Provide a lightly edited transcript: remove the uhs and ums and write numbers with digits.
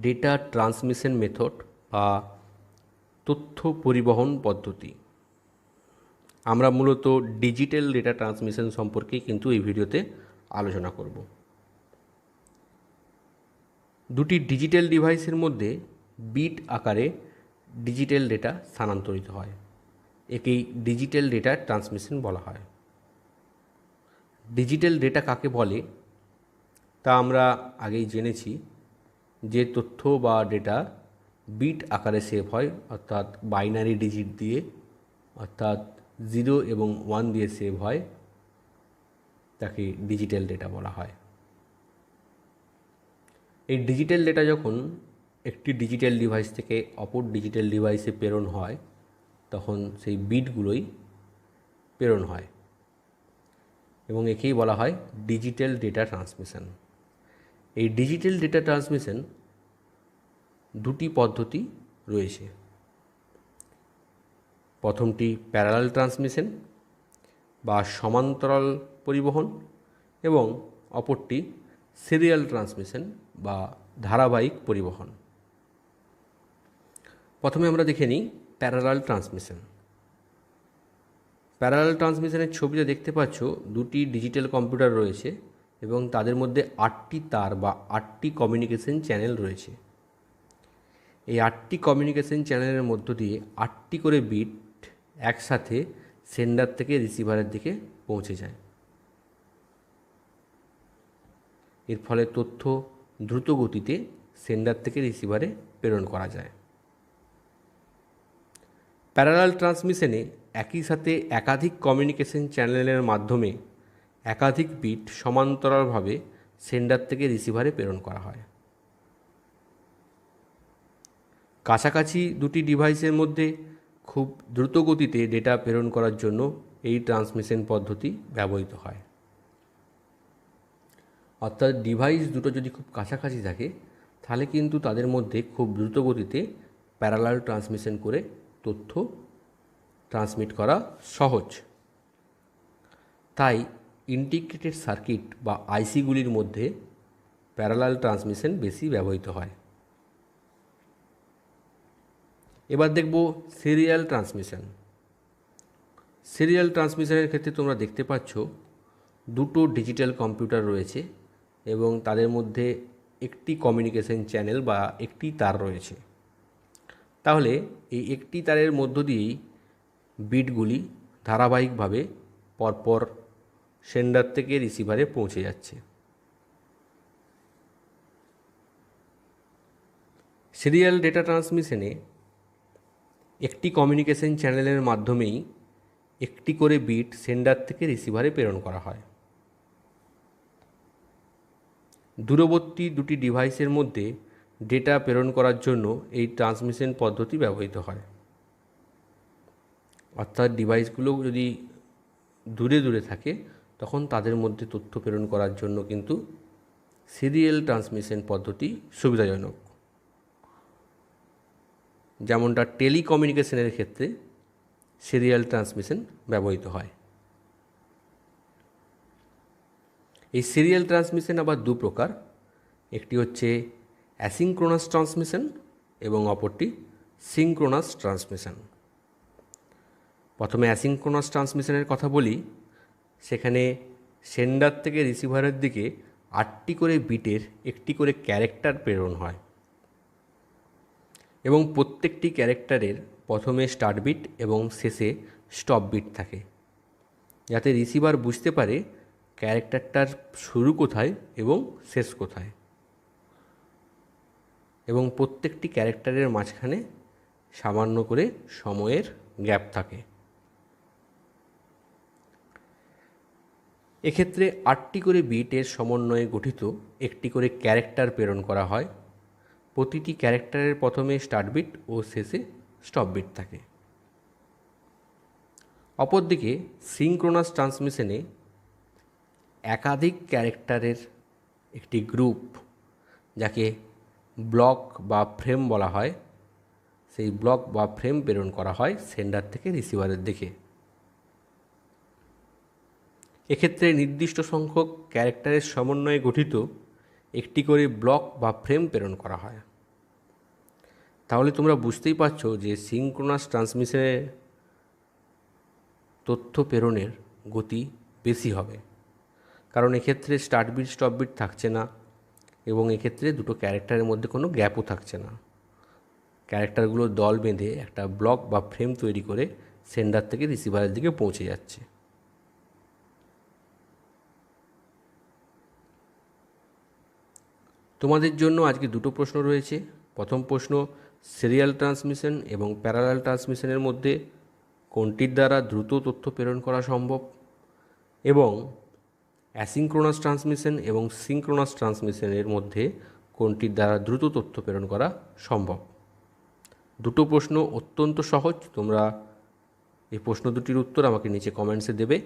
Data transmission method বা তথ্য পরিবহন পদ্ধতি। আমরা মূলত ডিজিটাল ডেটা ট্রান্সমিশন সম্পর্কে কিন্তু এই ভিডিওতে আলোচনা করব। দুটি ডিজিটাল ডিভাইসের মধ্যে বিট আকারে ডিজিটাল ডেটা স্থানান্তরিত হয়, একেই ডিজিটাল ডেটা ট্রান্সমিশন বলা হয়। ডিজিটাল ডেটা কাকে বলে তা আমরা আগেই জেনেছি, যে তথ্য বা ডেটা বিট আকারে সেভ হয়, অর্থাৎ বাইনারি ডিজিট দিয়ে, অর্থাৎ 0 এবং 1 দিয়ে সেভ হয়, তাকে ডিজিটাল ডেটা বলা হয়। এই ডিজিটাল ডেটা যখন একটি ডিজিটাল ডিভাইস থেকে অপর ডিজিটাল ডিভাইসে প্রেরণ হয়, তখন সেই বিটগুলোই প্রেরণ হয় এবং একেই বলা হয় ডিজিটাল ডেটা ট্রান্সমিশন। এই ডিজিটাল ডেটা ট্রান্সমিশন দুটি পদ্ধতি রয়েছে। প্রথমটি প্যারালাল ট্রান্সমিশন বা সমান্তরাল পরিবহন এবং অপরটি সিরিয়াল ট্রান্সমিশন বা ধারাবাহিক পরিবহন। প্রথমে আমরা দেখে নিই প্যারালাল ট্রান্সমিশন। প্যারালাল ট্রান্সমিশনের ছবিতে দেখতে পাচ্ছ দুটি ডিজিটাল কম্পিউটার রয়েছে এবং তাদের মধ্যে 8টি তার বা 8টি কমিউনিকেশন চ্যানেল রয়েছে। এই 8টি কমিউনিকেশন চ্যানেলের মধ্য দিয়ে 8টি করে বিট একসাথে সেন্ডার থেকে রিসিভারের দিকে পৌঁছে যায়। এর ফলে তথ্য দ্রুত গতিতে সেন্ডার থেকে রিসিভারে প্রেরণ করা যায়। প্যারালাল ট্রান্সমিশনে একই সাথে একাধিক কমিউনিকেশন চ্যানেলের মাধ্যমে একাধিক বিট সমান্তরালভাবে সেন্ডার থেকে রিসিভারে প্রেরণ করা হয়। কাছাকাছি দুটি ডিভাইসের মধ্যে খুব দ্রুত গতিতে ডেটা প্রেরণ করার জন্য এই ট্রান্সমিশন পদ্ধতি ব্যবহৃত হয়। অর্থাৎ ডিভাইস দুটো যদি খুব কাছাকাছি থাকে, তাহলে কিন্তু তাদের মধ্যে খুব দ্রুত গতিতে প্যারালাল ট্রান্সমিশন করে তথ্য ট্রান্সমিট করা সহজ। তাই ইন্টিগ্রেটেড সার্কিট বা আইসিগুলির মধ্যে প্যারালাল ট্রান্সমিশন বেশি ব্যবহৃত হয়। এবার দেখব সিরিয়াল ট্রান্সমিশন। সিরিয়াল ট্রান্সমিশনের ক্ষেত্রে তোমরা দেখতে পাচ্ছ দুটো ডিজিটাল কম্পিউটার রয়েছে এবং তাদের মধ্যে একটি কমিউনিকেশন চ্যানেল বা একটি তার রয়েছে। তাহলে এই একটি তারের মধ্য দিয়েই বিটগুলি ধারাবাহিকভাবে পরপর সেন্ডার থেকে রিসিভারে পৌঁছে যাচ্ছে। সিরিয়াল ডেটা ট্রান্সমিশনে একটি কমিউনিকেশন চ্যানেলের মাধ্যমেই একটি করে বিট সেন্ডার থেকে রিসিভারে প্রেরণ করা হয়। দূরবর্তী দুটি ডিভাইসের মধ্যে ডেটা প্রেরণ করার জন্য এই ট্রান্সমিশন পদ্ধতি ব্যবহৃত হয়। অর্থাৎ ডিভাইসগুলো যদি দূরে দূরে থাকে, তখন তাদের মধ্যে তথ্য প্রেরণ করার জন্য কিন্তু সিরিয়াল ট্রান্সমিশন পদ্ধতি সুবিধাজনক। যেমনটা টেলিকমিউনিকেশনের ক্ষেত্রে সিরিয়াল ট্রান্সমিশন ব্যবহৃত হয়। এই সিরিয়াল ট্রান্সমিশন আবার দু প্রকার, একটি হচ্ছে অ্যাসিঙ্ক্রোনাস ট্রান্সমিশন এবং অপরটি সিঙ্ক্রোনাস ট্রান্সমিশন। প্রথমে অ্যাসিঙ্ক্রোনাস ট্রান্সমিশনের কথা বলি। সেখানে সেন্ডার থেকে রিসিভারের দিকে 8টি করে বিটের একটি করে ক্যারেক্টার প্রেরণ হয় এবং প্রত্যেকটি ক্যারেক্টারের প্রথমে স্টার্ট বিট এবং শেষে স্টপ বিট থাকে, যাতে রিসিভার বুঝতে পারে ক্যারেক্টারটার শুরু কোথায় এবং শেষ কোথায়, এবং প্রত্যেকটি ক্যারেক্টারের মাঝখানে সামান্য করে সময়ের গ্যাপ থাকে। এক্ষেত্রে 8টি করে বিটের সমন্বয়ে গঠিত একটি করে ক্যারেক্টার প্রেরণ করা হয়। প্রতিটি ক্যারেক্টারের প্রথমে স্টার্ট বিট ও শেষে স্টপ বিট থাকে। অপরদিকে সিঙ্ক্রোনাস ট্রান্সমিশনে একাধিক ক্যারেক্টারের একটি গ্রুপ, যাকে ব্লক বা ফ্রেম বলা হয়, সেই ব্লক বা ফ্রেম প্রেরণ করা হয় সেন্ডার থেকে রিসিভারের দিকে। এক্ষেত্রে নির্দিষ্ট সংখ্যক ক্যারেক্টারের সমন্বয়ে গঠিত একটি করে ব্লক বা ফ্রেম প্রেরণ করা হয়। তাহলে তোমরা বুঝতেই পারছো যে সিঙ্ক্রোনাস ট্রান্সমিশনে তথ্য প্রেরণের গতি বেশি হবে, কারণ এক্ষেত্রে স্টার্ট বিট স্টপ বিট থাকছে না এবং এক্ষেত্রে দুটো ক্যারেক্টারের মধ্যে কোনো গ্যাপও থাকছে না। ক্যারেক্টারগুলো দল বেঁধে একটা ব্লক বা ফ্রেম তৈরি করে সেন্ডার থেকে রিসিভারের দিকে পৌঁছে যাচ্ছে। তোমাদের জন্য আজকে দুটো প্রশ্ন রয়েছে। প্রথম প্রশ্ন, সিরিয়াল ট্রান্সমিশন এবং প্যারালাল ট্রান্সমিশনের মধ্যে কোনটির দ্বারা দ্রুত তথ্য প্রেরণ করা সম্ভব, এবং অ্যাসিঙ্ক্রোনাস ট্রান্সমিশন এবং সিঙ্ক্রোনাস ট্রান্সমিশনের মধ্যে কোনটির দ্বারা দ্রুত তথ্য প্রেরণ করা সম্ভব। দুটো প্রশ্ন অত্যন্ত সহজ। তোমরা এই প্রশ্ন দুটির উত্তর আমাকে নিচে কমেন্টসে দেবে।